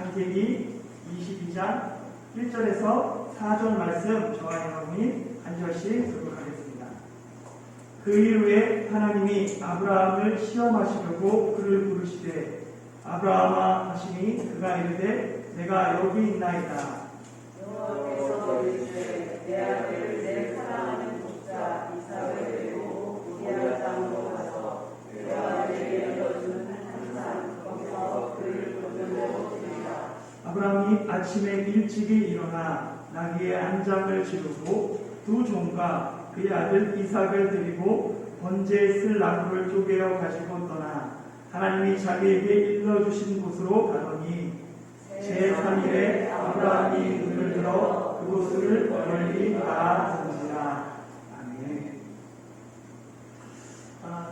창세기 22장 1절에서 4절 말씀 저와 여러분이 한 절씩 교독하겠습니다. 그 일 후에 하나님이 아브라함을 시험하시려고 그를 부르시되 아브라함아 하시니 그가 이르되 내가 여기 있나이다. 여호와께서 이르시되 내 아들을 내 사랑하는 독자 이삭을 데리고 모리아 땅으로 가서 내가 내게 알려주는 항상 거기서 그를 보내고 되리라. 아브라함이 아침에 일찍이 일어나 나귀의 안장을 지르고 두 종과 그의 아들 이삭을 데리고 번제에 쓸 나무를 쪼개어 가지고 떠나 하나님이 자기에게 일러주신 곳으로 가더니 제3일에 아브라함이 눈을 들어 그곳을 멀리 바라보니라. 아멘.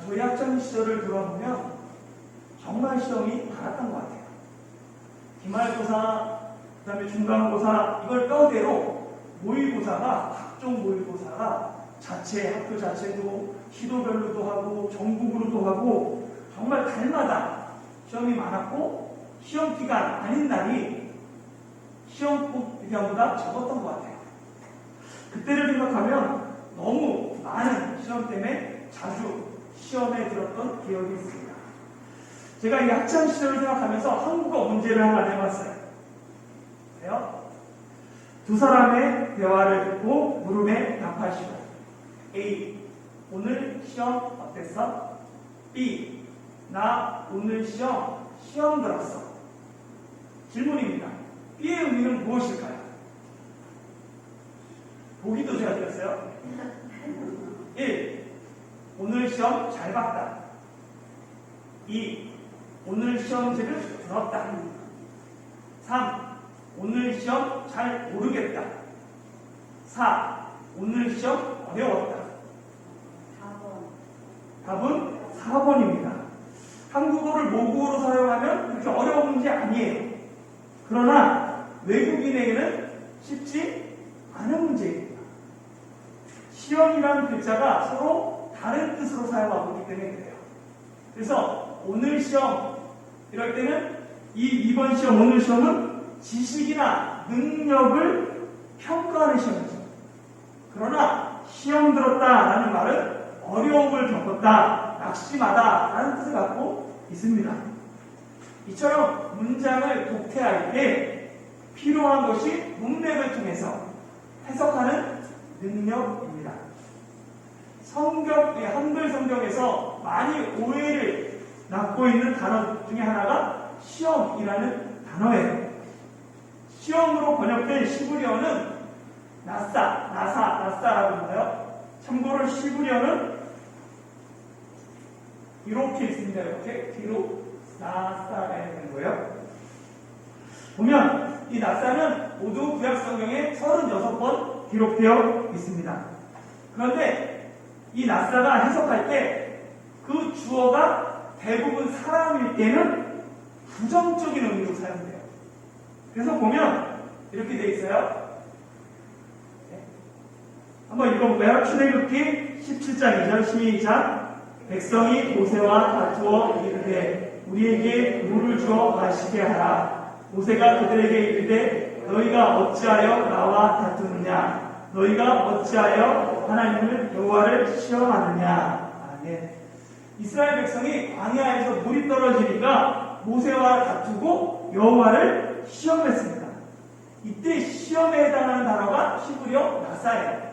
저희 학창 시절을 돌아보면 정말 시험이 많았던 것 같아요. 기말고사, 그 다음에 중간고사, 이걸 뼈대로 모의고사가, 각종 모의고사가 학교 자체도 시도별로도 하고 전국으로도 하고 정말 달마다 시험이 많았고 시험 기간 아닌 날이 시험 기간보다 적었던 것 같아요. 그때를 생각하면 너무 많은 시험 때문에 자주 시험에 들었던 기억이 있습니다. 제가 이 학창 시절을 생각하면서 한국어 문제를 하나 내봤어요. 그래요? 두 사람의 대화를 듣고 물음에 답하시고 A. 오늘 시험 어땠어? B. 나 오늘 시험 들었어. 질문입니다. B의 의미는 무엇일까요? 보기도 제가 드렸어요. 1. 오늘 시험 잘 봤다. 2. 오늘 시험지를 들었다. 3. 오늘 시험 잘 모르겠다. 4. 오늘 시험 어려웠다. 답은 4번입니다. 한국어를 모국어로 사용하면 그렇게 어려운 문제 아니에요. 그러나 외국인에게는 쉽지 않은 문제입니다. 시험이라는 글자가 서로 다른 뜻으로 사용하고 있기 때문에 그래요. 그래서 오늘 시험 이럴 때는 이 2번 시험, 오늘 시험은 지식이나 능력을 평가하는 시험이죠. 그러나 시험 들었다라는 말은 어려움을 겪었다, 낙심하다 라는 뜻을 갖고 있습니다. 이처럼 문장을 독해할 때 필요한 것이 문맥을 통해서 해석하는 능력입니다. 한글 성경에서 많이 오해를 낳고 있는 단어 중에 하나가 시험이라는 단어예요. 시험으로 번역된 시브리어는 나사라고 불러요. 참고로 시브리어는 이렇게 있습니다. 이렇게 뒤로 나사가 있는 거예요. 보면 이 나사는 모두 구약 성경에 36번 기록되어 있습니다. 그런데 이 나사가 해석할 때 그 주어가 대부분 사람일 때는 부정적인 의미로 사용돼요. 그래서 보면 이렇게 되어 있어요. 네. 한번 읽어볼까요? 출애굽기 17장 2절 시작. 백성이 모세와 다투어 이르되 우리에게 물을 주어 마시게 하라. 모세가 그들에게 이르되 너희가 어찌하여 나와 다투느냐? 너희가 어찌하여 하나님을 여호와를 시험하느냐? 아멘. 이스라엘 백성이 광야에서 물이 떨어지니까 모세와 다투고 여호와를 시험했습니다. 이때 시험에 해당하는 단어가 히브리어 나사예요.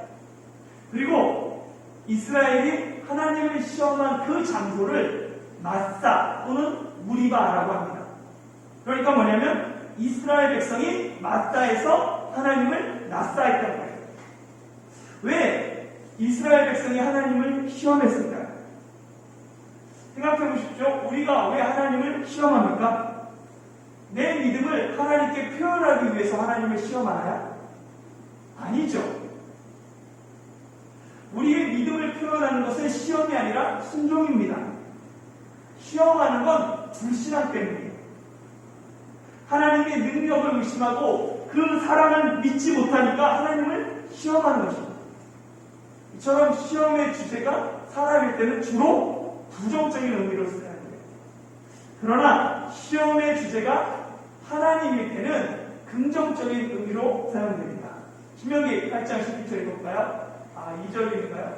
그리고 이스라엘이 하나님을 시험한 그 장소를 마사 또는 무리바라고 합니다. 그러니까 뭐냐면 이스라엘 백성이 마사에서 하나님을 나사했다는 거예요. 왜 이스라엘 백성이 하나님을 시험했을까요? 생각해 보십시오. 우리가 왜 하나님을 시험합니까? 내 믿음을 하나님께 표현하기 위해서 하나님을 시험하나요? 아니죠. 우리의 믿음을 표현하는 것은 시험이 아니라 순종입니다. 시험하는 건 불신앙 때문이에요. 하나님의 능력을 의심하고 그 사랑을 믿지 못하니까 하나님을 시험하는 것입니다. 이처럼 시험의 주제가 사람일 때는 주로 부정적인 의미로 쓰여야 돼요. 그러나 시험의 주제가 하나님일 때는 긍정적인 의미로 사용됩니다. 신명기 8장 11절 읽어볼까요? 2절인가요?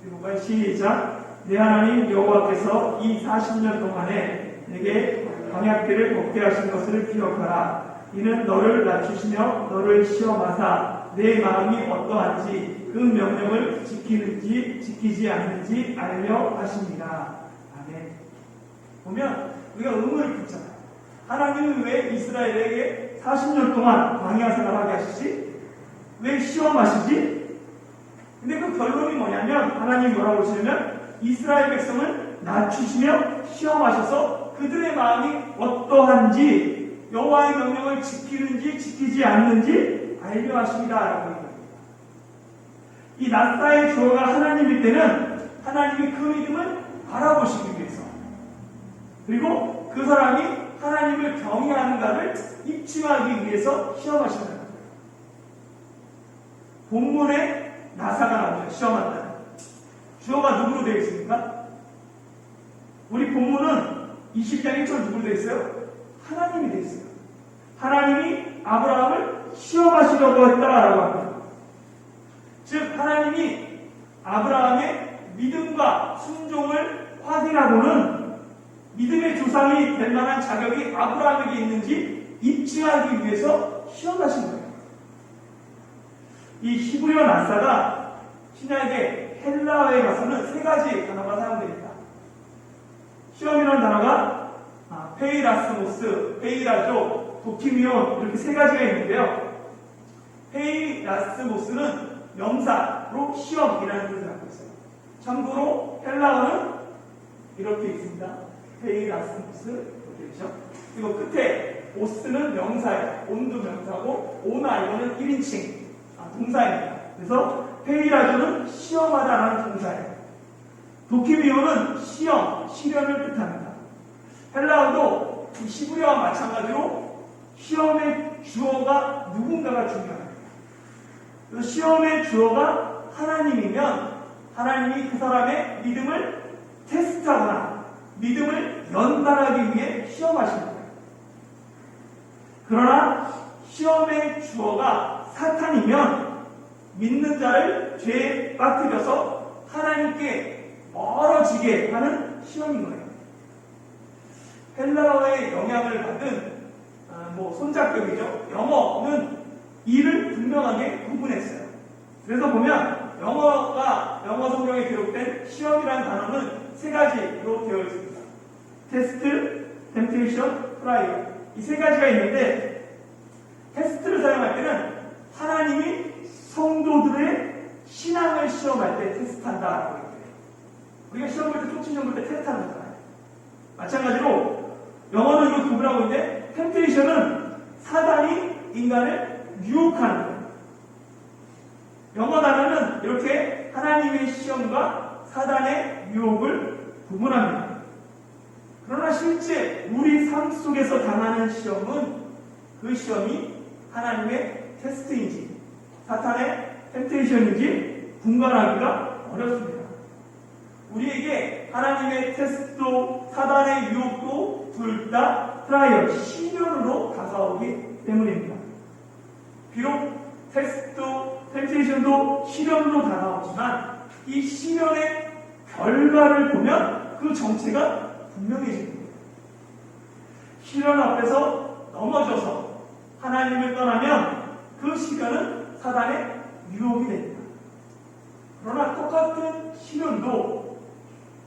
읽어볼까요? 시작. 내 하나님 여호와께서 이 40년 동안에 내게 광야길을 걷게 하신 것을 기억하라. 이는 너를 낮추시며 너를 시험하사 내 마음이 어떠한지 그 명령을 지키는지 지키지 않는지 알려 하십니다. 아멘. 보면 우리가 의문을 품잖아요. 하나님은 왜 이스라엘에게 40년 동안 광야 생활하게 하시지? 왜 시험하시지? 근데 그 결론이 뭐냐면 하나님이 뭐라고 하시냐면 이스라엘 백성을 낮추시며 시험하셔서 그들의 마음이 어떠한지 여호와의 명령을 지키는지 지키지 않는지 알려 하십니다라고 얘기합니다. 이 낫사의 주어가 하나님일 때는 하나님이 그 믿음을 바라보시기 위해서 그리고 그 사람이 하나님을 경외하는가를 입증하기 위해서 시험하신다는 거예요. 본문에 나사가 나오죠. 시험한다는. 주어가 누구로 되어 있습니까? 우리 본문은 20장 1절 누구로 되어 있어요? 하나님이 되어 있어요. 하나님이 아브라함을 시험하시려고 했다라고 합니다. 즉 하나님이 아브라함의 믿음과 순종을 확인하고는 믿음의 조상이 될 만한 자격이 아브라함에게 있는지 입증하기 위해서 시험하신 거예요. 이 히브리어 나사가 신약의 헬라어에 가서는 세 가지 단어가 사용됩니다. 시험이라는 단어가 페이라스모스, 페이라조, 도키미온 이렇게 세 가지가 있는데요. 페이라스모스는 명사로 시험이라는 뜻을 갖고 있어요. 참고로 헬라어는 이렇게 있습니다. 페이라스모스 이렇게 되죠. 그리고 끝에 오스는 명사예요. 온도 명사고 오나 이거는 1인칭 동사입니다. 그래서 페이라조는 시험하다라는 동사예요. 도키미오는 시험, 시련을 뜻합니다. 헬라어도 히브리어와 마찬가지로 시험의 주어가 누군가가 중요합니다. 그래서 시험의 주어가 하나님이면 하나님이 그 사람의 믿음을 테스트하거나 믿음을 연단하기 위해 시험하시는 거예요. 그러나 시험의 주어가 사탄이면 믿는 자를 죄에 빠뜨려서 하나님께 멀어지게 하는 시험인 거예요. 헬라어의 영향을 받은 손작격이죠. 영어는 이를 분명하게 구분했어요. 그래서 보면 영어 성경에 기록된 시험이라는 단어는 세 가지로 되어 있습니다. 테스트, 템테이션, 트라이얼 이 세 가지가 있는데 테스트를 사용할 때는 하나님이 성도들의 신앙을 시험할 때 테스트한다라고 얘기해요. 우리가 시험 볼 때 쪽 시험 볼 때 테스트하는 거잖아요. 마찬가지로 영어는 이거 구분하고 있는데 템테이션은 사단이 인간을 유혹하는 거예요. 영어 단어는 이렇게 하나님의 시험과 사단의 유혹을 구분합니다. 그러나 실제 우리 삶 속에서 당하는 시험은 그 시험이 하나님의 테스트인지 사탄의 템테이션인지 분간하기가 어렵습니다. 우리에게 하나님의 테스트도 사단의 유혹도 둘 다 트라이얼, 시련으로 다가오기 때문입니다. 비록 테스트도 템테이션도 시련으로 다가오지만 이 시련의 결과를 보면 그 정체가 분명해집니다. 시련 앞에서 넘어져서 하나님을 떠나면 그 시련은 사단의 유혹이 됩니다. 그러나 똑같은 시련도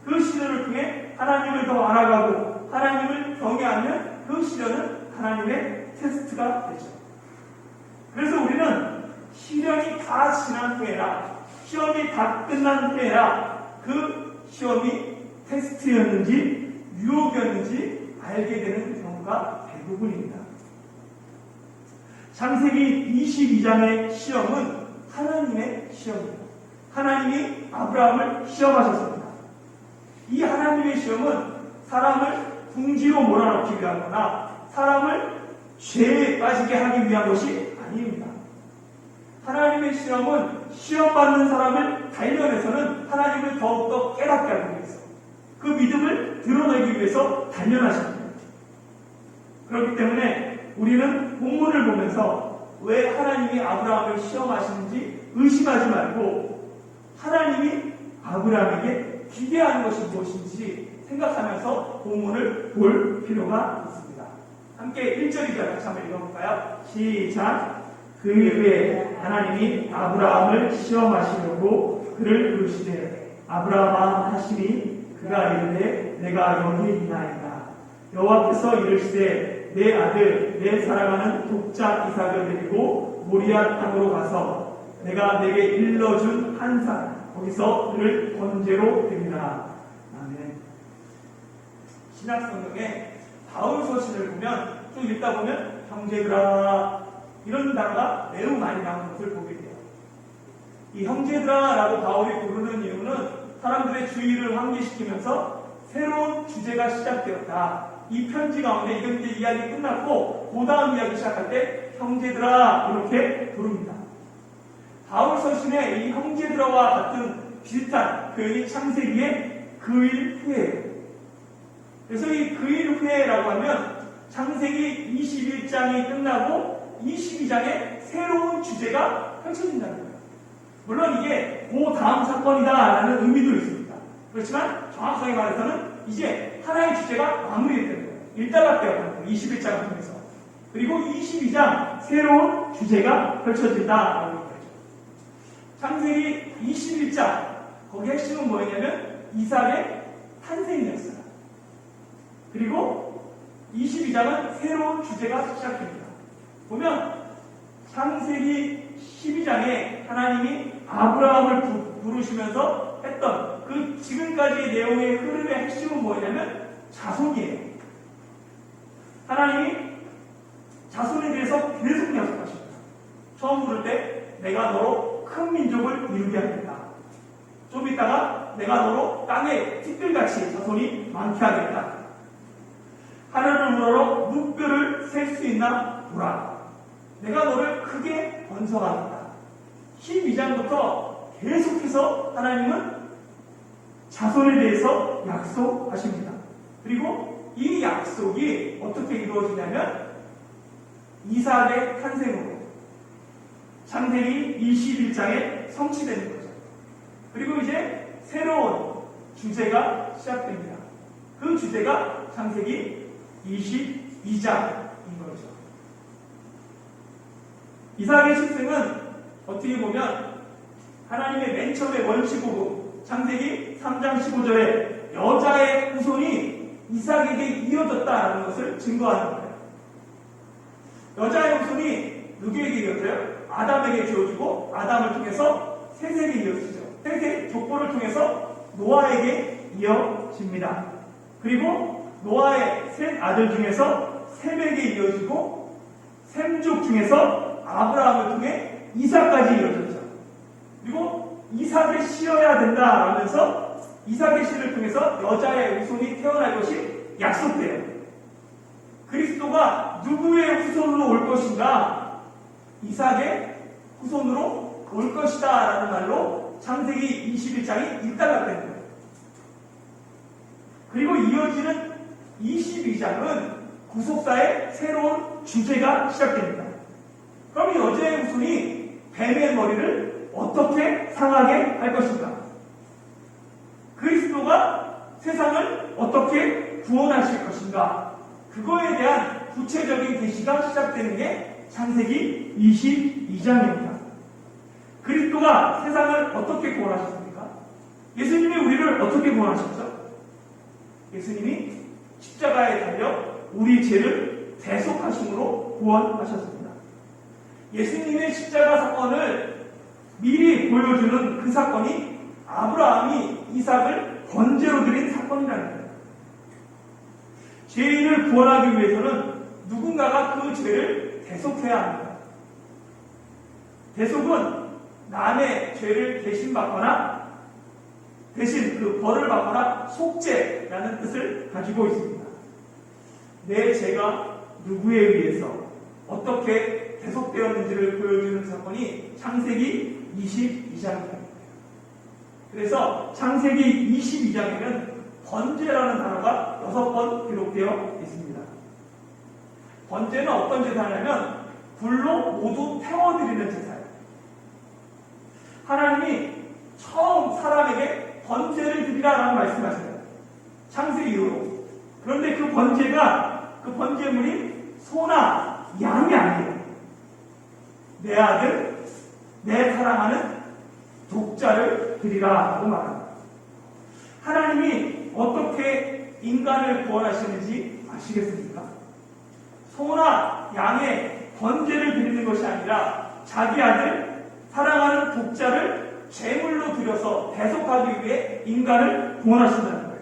그 시련을 통해 하나님을 더 알아가고 하나님을 경외하면 그 시련은 하나님의 테스트가 되죠. 그래서 우리는 시련이 다 지난 후에라, 시험이 다 끝난 후에라 그 시험이 테스트였는지 유혹이었는지 알게 되는 경우가 대부분입니다. 창세기 22장의 시험은 하나님의 시험입니다. 하나님이 아브라함을 시험하셨습니다. 이 하나님의 시험은 사람을 궁지로 몰아넣기 위하거나 사람을 죄에 빠지게 하기 위한 것이 아닙니다. 하나님의 시험은 시험받는 사람을 단련해서는 하나님을 더욱더 깨닫게 하기 위해서 그 믿음을 드러내기 위해서 단련하십니다. 그렇기 때문에 우리는 본문을 보면서 왜 하나님이 아브라함을 시험하시는지 의심하지 말고 하나님이 아브라함에게 기대하는 것이 무엇인지 생각하면서 본문을 볼 필요가 있습니다. 함께 1절 2절 같이 한번 읽어볼까요? 시작. 그 후에 하나님이 아브라함을 시험하시려고 그를 부르시되 아브라함아 하시니 그가 이르되 내가 여기 있나이다. 여호와께서 이르시되 내 아들 내 사랑하는 독자 이삭을 데리고 모리아 땅으로 가서 내가 내게 일러준 한 산 거기서 그를 번제로 드리라. 아멘. 신약성경에 바울 서신을 보면 쭉 읽다 보면 형제들아 이런 단어가 매우 많이 나오는 것을 보게 돼요. 이 형제들아라고 바울이 부르는 이유는 사람들의 주의를 환기시키면서 새로운 주제가 시작되었다. 이 편지 가운데 이건 이제 이야기 끝났고 그 다음 이야기 시작할 때 형제들아 이렇게 부릅니다. 바울 서신에 이 형제들아와 같은 비슷한 표현이 창세기의 그일 후에예요. 그래서 이 그일 후에라고 하면 창세기 21장이 끝나고 22장에 새로운 주제가 펼쳐진다는 거예요. 물론 이게 그 다음 사건이다라는 의미도 있습니다. 그렇지만 정확하게 말해서는 이제 하나의 주제가 마무리됐다는 거예요. 일단락되었다는 거예요. 21장을 통해서. 그리고 22장 새로운 주제가 펼쳐진다라고 얘기하죠. 창세기 21장 거기 핵심은 뭐였냐면 이삭의 탄생이었어요. 그리고 22장은 새로운 주제가 시작됩니다. 보면 창세기 12장에 하나님이 아브라함을 부르시면서 했던 그 지금까지의 내용의 흐름의 핵심은 뭐냐면 자손이에요. 하나님이 자손에 대해서 계속 약속하십니다. 처음 부를 때 내가 너로 큰 민족을 이루게 하겠다. 좀 있다가 내가 너로 땅에 티끌같이 자손이 많게 하겠다. 하늘을 우러러 묵뼈를 셀 수 있나 보라. 내가 너를 크게 번성하겠다. 12장부터 계속해서 하나님은 자손에 대해서 약속하십니다. 그리고 이 약속이 어떻게 이루어지냐면 이삭의 탄생으로 창세기 21장에 성취되는 거죠. 그리고 이제 새로운 주제가 시작됩니다. 그 주제가 창세기 22장인 거죠. 이삭의 출생은 어떻게 보면 하나님의 맨 처음에 원시복음 창세기 3장 15절에 여자의 후손이 이삭에게 이어졌다는 것을 증거하는 거예요. 여자의 후손이 누구에게 이어져요? 아담에게 주어지고 아담을 통해서 셋에게 이어지죠. 셋의 족보를 통해서 노아에게 이어집니다. 그리고 노아의 셋 아들 중에서 셈에게 이어지고 셈족 중에서 아브라함을 통해 이삭까지 이어졌죠. 그리고 이삭의 씨여야 된다 하면서 이삭의 씨를 통해서 여자의 후손이 태어날 것이 약속돼요. 그리스도가 누구의 후손으로 올 것인가? 이삭의 후손으로 올 것이다 라는 말로 창세기 21장이 일단락되는 거예요. 그리고 이어지는 22장은 구속사의 새로운 주제가 시작됩니다. 그럼 이 여자의 후손이 뱀의 머리를 어떻게 상하게 할 것인가? 그리스도가 세상을 어떻게 구원하실 것인가? 그거에 대한 구체적인 계시가 시작되는 게 창세기 22장입니다. 그리스도가 세상을 어떻게 구원하셨습니까? 예수님이 우리를 어떻게 구원하셨죠? 예수님이 십자가에 달려 우리 죄를 대속하심으로 구원하셨습니다. 예수님의 십자가 사건을 미리 보여주는 그 사건이 아브라함이 이삭을 번제로 드린 사건이라는 거예요. 죄인을 구원하기 위해서는 누군가가 그 죄를 대속해야 합니다. 대속은 남의 죄를 대신받거나 대신 그 벌을 받거나 속죄라는 뜻을 가지고 있습니다. 내 죄가 누구에 의해서 어떻게 대속되었는지를 보여주는 사건이 창세기 22장입니다. 그래서 창세기 22장에는 번제라는 단어가 6번 기록되어 있습니다. 번제는 어떤 제사냐면 불로 모두 태워드리는 제사예요. 하나님이 처음 사람에게 번제를 드리라라고 말씀하셔요. 창세기 이후로. 그런데 그 번제물이 소나 양이 아니에요. 내 아들, 내 사랑하는 독자를 드리라라고 말합니다. 하나님이 어떻게 인간을 구원하시는지 아시겠습니까? 소나 양의 번제를 드리는 것이 아니라 자기 아들, 사랑하는 독자를 제물로 드려서 대속하기 위해 인간을 구원하신다는 거예요.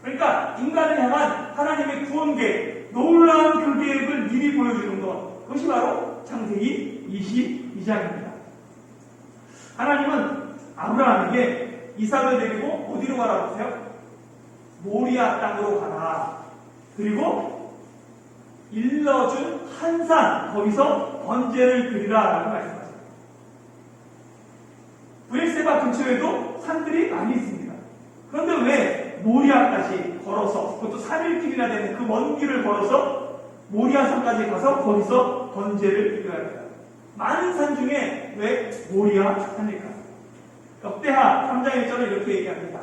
그러니까 인간을 향한 하나님의 구원 계획, 놀라운 그 계획을 미리 보여주는 것, 그것이 바로 창세기 22장입니다. 하나님은 아브라함에게 이삭을 데리고 어디로 가라고 하세요? 모리아 땅으로 가라. 그리고 일러준 한 산, 거기서 번제를 드리라라고 말씀하세요. 브엘세바 근처에도 산들이 많이 있습니다. 그런데 왜 모리아까지 걸어서, 그것도 3일길이나 되는 그 먼 길을 걸어서 모리아산까지 가서 거기서 번제를 드려야 할까요? 많은 산 중에 왜 모리아 산일까요? 역대하 3장 1절에 이렇게 얘기합니다.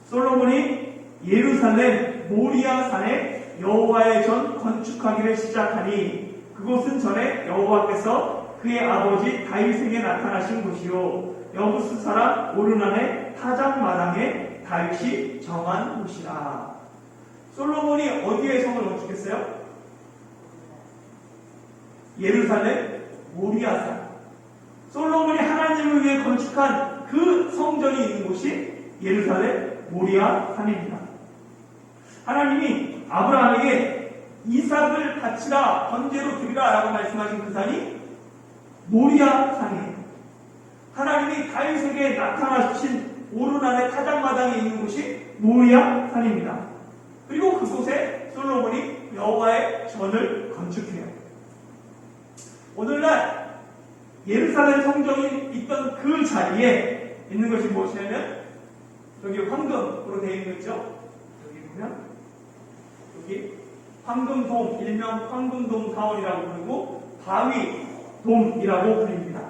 솔로몬이 예루살렘 모리아 산에 여호와의 전 건축하기를 시작하니 그곳은 전에 여호와께서 그의 아버지 다윗에게 나타나신 곳이요 여부스 사람 오르난의 타작마당에 다윗이 정한 곳이라. 솔로몬이 어디에 성을 건축했어요? 예루살렘 모리아산. 솔로몬이 하나님을 위해 건축한 그 성전이 있는 곳이 예루살렘 모리아산입니다. 하나님이 아브라함에게 이삭을 바치라, 번제로 드리라 라고 말씀하신 그 산이 모리아산이에요. 하나님이 다윗에게 나타나신 오르난의 타작마당에 있는 곳이 모리아산입니다. 그리고 그곳에 솔로몬이 여호와의 전을 건축해요. 오늘날 예루살렘 성전이 있던 그 자리에 있는 것이 무엇이냐면 여기 황금으로 되어 있는 거 있죠? 여기 보면 여기 황금돔, 일명 황금돔 사원이라고 부르고 바위돔이라고 불립니다.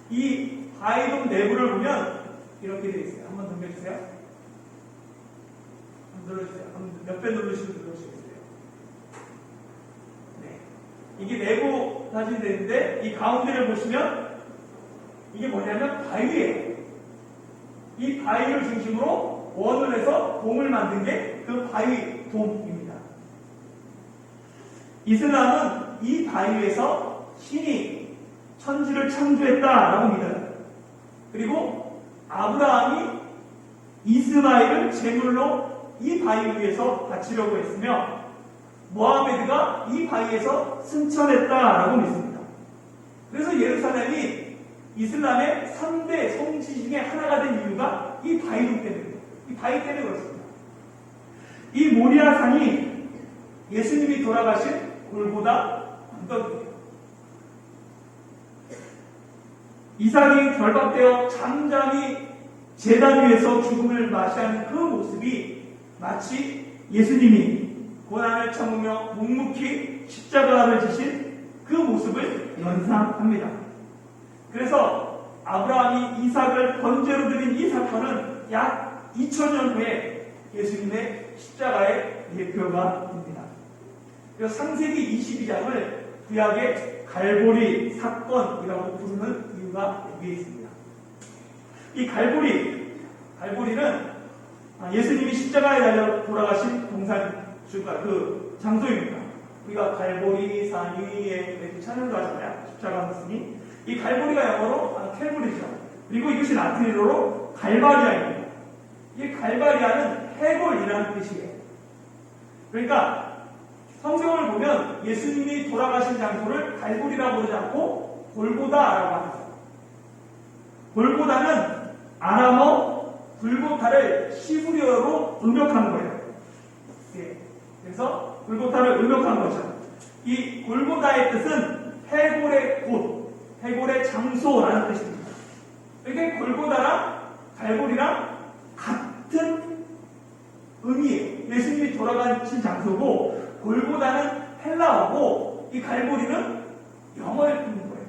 이 바위돔 내부를 보면 이렇게 되어 있어요. 한번 넘겨주세요. 한번 눌러주세요. 몇 배 누르시면 눌러주시겠어요? 네. 이게 내부 사진이 되는데 이 가운데를 보시면 이게 뭐냐면 바위예요. 이 바위를 중심으로 원을 해서 돔을 만든 게 그 바위 돔입니다. 이슬람은 이 바위에서 신이 천지를 창조했다라고 믿어요. 그리고 아브라함이 이스마엘을 제물로 이 바위 위에서 바치려고 했으며 모하메드가 이 바위에서 승천했다라고 믿습니다. 그래서 예루살렘이 이슬람의 3대 성지 중에 하나가 된 이유가 이 바위돔 때문입니다. 이 바위 때문에 그렇습니다. 이 모리아산이 예수님이 돌아가신 골고다 언덕입니다. 이삭이 결박되어 잠잠히 제단 위에서 죽음을 맞이하는 그 모습이 마치 예수님이 고난을 참으며 묵묵히 십자가를 지신 그 모습을 연상합니다. 그래서 아브라함이 이삭을 번제로 드린 이 사건은 약 2000년 후에 예수님의 십자가의 예표가 됩니다. 그래서 창세기 22장을 구약의 갈보리 사건이라고 부르는 이유가 여기에 있습니다. 이 갈보리는 예수님이 십자가에 달려 돌아가신 그 장소입니다. 우리가 갈보리 산 위에 찬양도 하잖아요. 십자가 말씀이. 이 갈보리가 영어로 캘브리죠. 그리고 이것이 라틴어로 갈바리아입니다. 이 갈바리아는 해골이라는 뜻이에요. 그러니까 성경을 보면 예수님이 돌아가신 장소를 갈보리라고 부르지 않고 골고다라고 합니다. 골고다는 아람어 골고타를 시브리어로 음역한 거예요. 예. 그래서 골고타를 음역한 거죠. 이 골고다의 뜻은 해골의 곳, 해골의 장소라는 뜻입니다. 이게 골고다랑 갈보리랑 같은 의미예요. 예수님이 돌아가신 장소고 골고다는 헬라어고 이 갈보리는 영어에 붙는 거예요.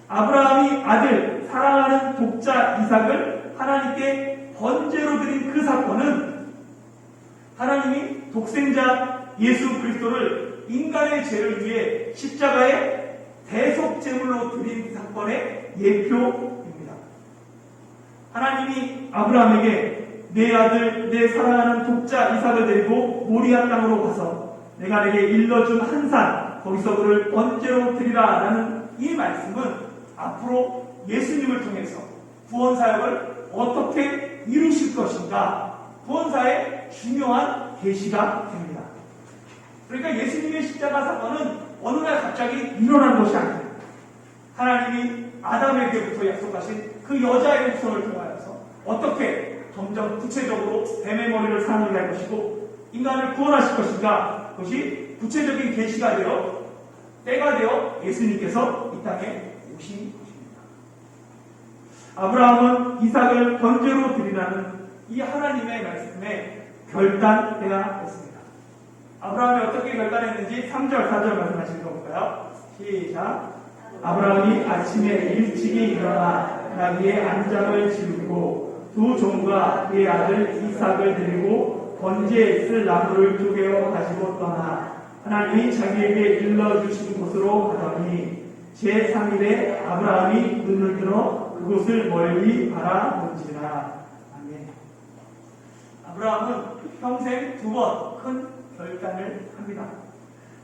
아브라함이 아들, 사랑하는 독자 이삭을 하나님께 번제로 드린 그 사건은 하나님이 독생자 예수 그리스도를 인간의 죄를 위해 십자가에 대속 제물로 드린 사건의 예표입니다. 하나님이 아브라함에게 내 아들, 내 사랑하는 독자 이삭을 데리고 모리아 땅으로 가서 내가 내게 일러준 한 산, 거기서 그를 번제로 드리라 라는 이 말씀은 앞으로 예수님을 통해서 구원사역을 어떻게 이루실 것인가, 구원사의 중요한 계시가 됩니다. 그러니까 예수님의 십자가 사건은 어느 날 갑자기 일어난 것이 아닙니다. 하나님이 아담에게부터 약속하신 그 여자의 후손을 통하여서 어떻게 점점 구체적으로 뱀의 머리를 사는게 할 것이고 인간을 구원하실 것인가, 그것이 구체적인 계시가 되어 때가 되어 예수님께서 이 땅에 오신 것입니다. 아브라함은 이삭을 번제로 드리라는 이 하나님의 말씀에 결단해야 했습니다. 아브라함이 어떻게 결단했는지 3절, 4절 말씀하시는 거 볼까요? 시작. 아브라함이 아침에 일찍이 일어나 나귀의 안장을 지우고 두 종과 그의 아들 이삭을 데리고 번제에 쓸 나무를 쪼개어 가지고 떠나 하나님이 자기에게 일러주신 곳으로 가더니 제3일에 아브라함이 눈을 들어 그곳을 멀리 바라본지라. 아멘. 아브라함은 평생 2번 큰 결단을 합니다.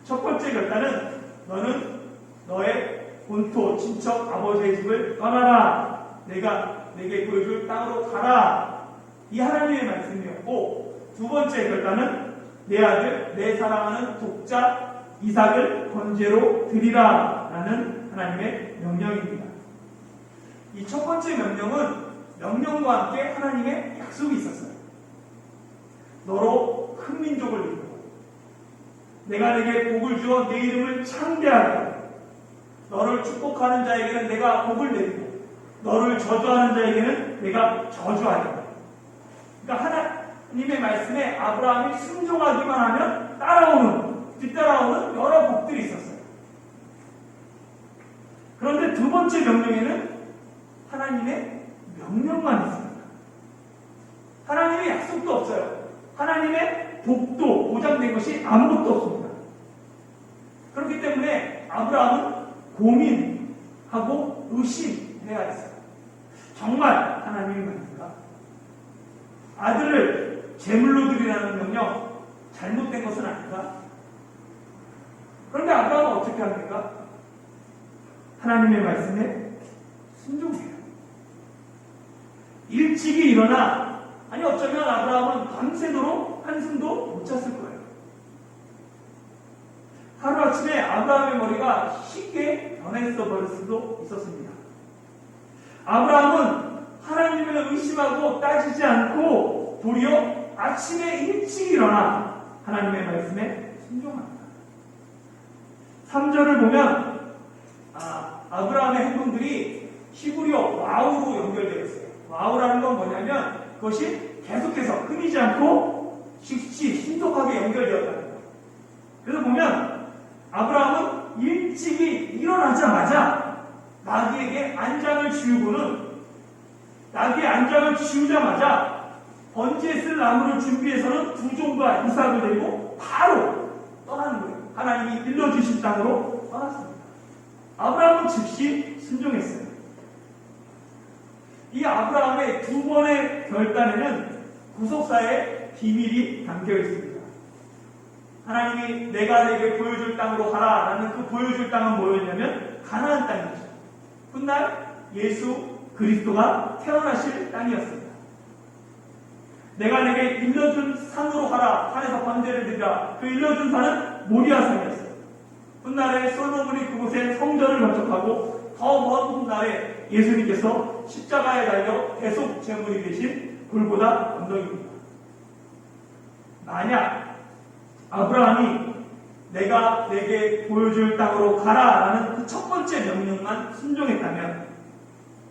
첫 번째 결단은 너는 너의 본토, 친척, 아버지의 집을 떠나라. 내가 내게 보여줄 땅으로 가라. 이 하나님의 말씀이었고, 두 번째 결단은 내 아들, 내 사랑하는 독자 이삭을 번제로 드리라 라는 하나님의 명령입니다. 이 첫 번째 명령은 명령과 함께 하나님의 약속이 있었어요. 너로 큰 민족을 이루고 내가 내게 복을 주어 내 이름을 창대하게 하고 너를 축복하는 자에게는 내가 복을 내리고 너를 저주하는 자에게는 내가 저주하리라. 그러니까 하나님의 말씀에 아브라함이 순종하기만 하면 뒤따라오는 여러 복들이 있었어요. 그런데 두 번째 명령에는 하나님의 명령만 있습니다. 하나님의 약속도 없어요. 하나님의 복도 보장된 것이 아무것도 없습니다. 그렇기 때문에 아브라함은 고민하고 의심해야 했어요. 정말 하나님이 맞는가? 아들을 제물로 드리라는 명령 잘못된 것은 아닌가? 그런데 아브라함은 어떻게 합니까? 하나님의 말씀에 순종해요. 일찍이 일어나, 아니 어쩌면 아브라함은 밤새도록 한숨도 못 잤을 거예요. 하루아침에 아브라함의 머리가 쉽게 변했어 버릴 수도 있었습니다. 아브라함은 하나님을 의심하고 따지지 않고 도리어 아침에 일찍 일어나 하나님의 말씀에 순종합니다. 3절을 보면 아브라함의 행동들이 히브리어 와우로 연결되어 있어요. 와우라는 건 뭐냐면 그것이 계속해서 끊이지 않고 신속하게 연결되었다는 거예요. 그래서 보면 아브라함은 일찍이 일어나자마자 나귀에게 안장을 지우자마자 번제에 쓸 나무를 준비해서는 두 종과 이삭을 데리고 바로 떠나는 거예요. 하나님이 일러주신 땅으로 떠났습니다. 아브라함은 즉시 순종했어요. 이 아브라함의 두 번의 결단에는 구속사의 비밀이 담겨 있습니다. 하나님이 내가 내게 보여줄 땅으로 가라 라는 그 보여줄 땅은 뭐였냐면 가나안 땅이죠. 훗날 예수 그리스도가 태어나실 땅이었습니다. 내가 내게 일러준 산으로 가라, 산에서 번제를 드리라. 그 일러준 산은 모리아 산이었어요. 훗날에 솔로몬이 그곳에 성전을 건축하고 더 먼 훗날에 예수님께서 십자가에 달려 대속 제물이 되신 골고다 언덕입니다. 만약 아브라함이 내가 내게 보여줄 땅으로 가라 라는 그 첫 번째 명령만 순종했다면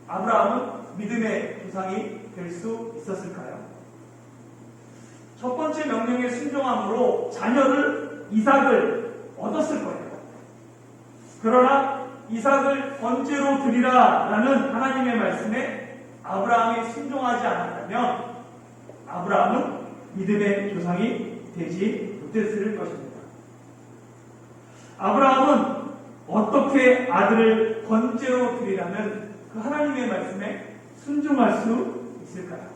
아브라함은 믿음의 조상이 될 수 있었을까요? 첫 번째 명령에 순종함으로 자녀를 이삭을 얻었을 거예요. 그러나 이삭을 번제로 드리라라는 하나님의 말씀에 아브라함이 순종하지 않았다면 아브라함은 믿음의 조상이 되지 못했을 것입니다. 아브라함은 어떻게 아들을 번제로 드리라는 그 하나님의 말씀에 순종할 수 있을까요?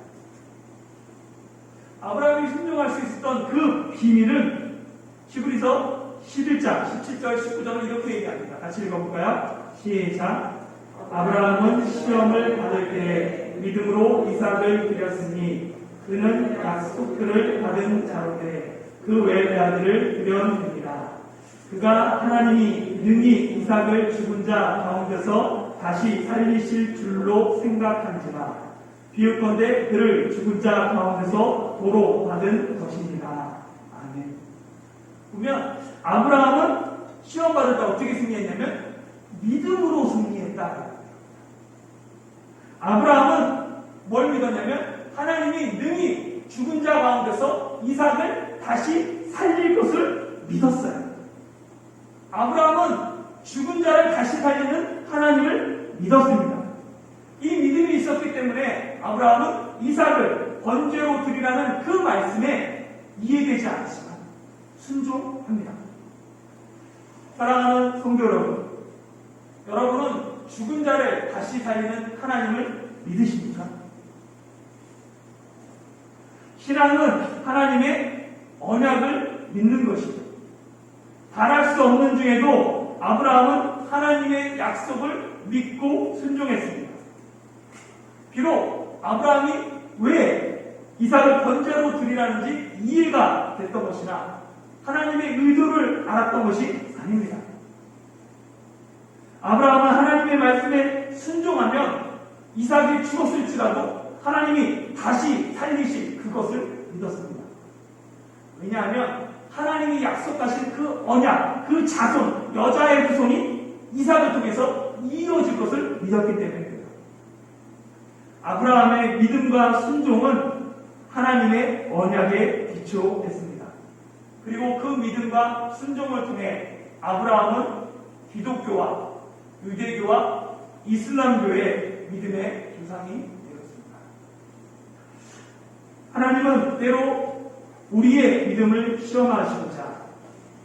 아브라함이 순종할 수 있었던 그 비밀은 히브리서 11장 17절 19절을 이렇게 얘기합니다. 같이 읽어볼까요? 시작. 아브라함은 시험을 받을 때에 믿음으로 이삭을 드렸으니 그는 약속들을 받은 자로되 그 외의 아들을 드렸느니라. 그가 하나님이 능히 이삭을 죽은 자 가운데서 다시 살리실 줄로 생각한지라. 비유컨대 그를 죽은 자 가운데서 도로 받은 것입니다. 아멘. 보면 아브라함은 시험 받을 때 어떻게 승리했냐면 믿음으로 승리했다. 아브라함은 뭘 믿었냐면 하나님이 능히 죽은 자 가운데서 이삭을 다시 살릴 것을 믿었어요. 아브라함은 죽은 자를 다시 살리는 하나님을 믿었습니다. 이 믿음이 있었기 때문에 아브라함은 이삭을 번제로 드리라는 그 말씀에 이해되지 않지만 순종합니다. 사랑하는 성도 여러분, 여러분은 죽은 자를 다시 살리는 하나님을 믿으십니까? 신앙은 하나님의 언약을 믿는 것이죠. 바랄 수 없는 중에도 아브라함은 하나님의 약속을 믿고 순종했습니다. 비록 아브라함이 왜 이삭을 번제로 드리라는지 이해가 됐던 것이나 하나님의 의도를 알았던 것이 아닙니다. 아브라함은 하나님의 말씀에 순종하면 이삭이 죽었을지라도 하나님이 다시 살리실 그것을 믿었습니다. 왜냐하면 하나님이 약속하신 그 언약, 그 자손, 여자의 후손이 이삭을 통해서 이어질 것을 믿었기 때문입니다. 아브라함의 믿음과 순종은 하나님의 언약에 기초했습니다. 그리고 그 믿음과 순종을 통해 아브라함은 기독교와 유대교와 이슬람교의 믿음의 조상이 되었습니다. 하나님은 때로 우리의 믿음을 시험하시고자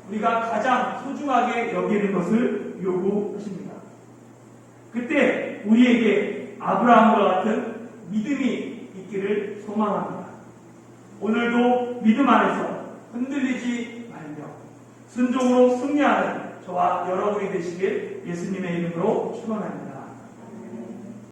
우리가 가장 소중하게 여기는 것을 요구하십니다. 그때 우리에게 아브라함과 같은 믿음이 있기를 소망합니다. 오늘도 믿음 안에서 흔들리지 말며 순종으로 승리하는 저와 여러분이 되시길 예수님의 이름으로 축원합니다.